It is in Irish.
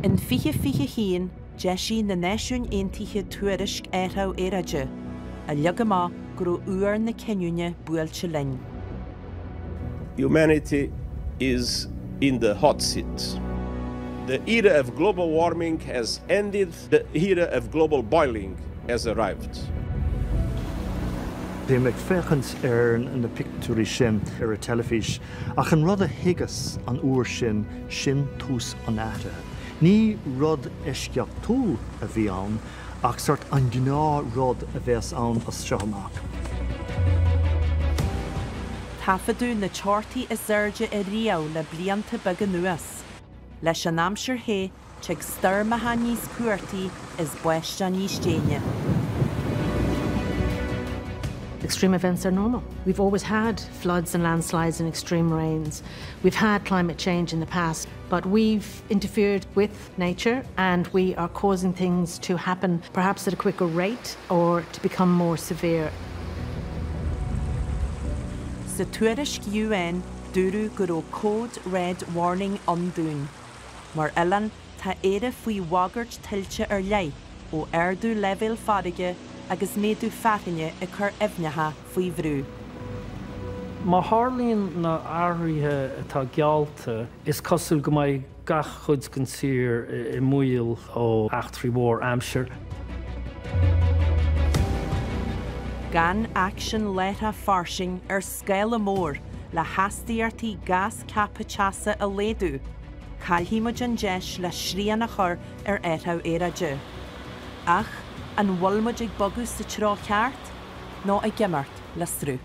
In Feabhra Jeshi na Náisiún Aontaithe Tuairisc Éireamh Éireaide, a legamá gro uair na Ceniúine buailte linn. Humanity is in the hot seat. The era of global warming has ended, the era of global boiling has arrived. They make fechans in the picture sin a telefís, ach an rud a higas an uair sin tús an áta. Ní rud isceach tú a bhí ann, ach sort an gná rud a bheits ann as seomach. Tafadú na teortaí is airde I riamh le blianta beag nuas. Leis an amsir hé, teag sturmatha níos cuairtaí is buiste níos déine. Extreme events are normal. We've always had floods and landslides and extreme rains. We've had climate change in the past, but we've interfered with nature and we are causing things to happen perhaps at a quicker rate or to become more severe. Sa Tuairisc UN dúrú go raibh code red warning ionduain. Mar Ellen tá éire faoi bhagairt tuilte ar leith ó ardú leibhéal farige agus méadú feataine I chur imhneatha faoi bhrú. Má tharlaíonn na áirithe atá scéalta is cosúil go mbeidh gach chud gan siar I mBéal ó achtrií mhór amsir. Gan action leitha farsing scéala mór le heastíartaí gas cappa teasa a léadú, cailhíimiid an deis le sríanna chur Éireamh Éireaide. Ach, an bhfuilmuid ag bogu sa trá ceart, nó ag gimmart le strú.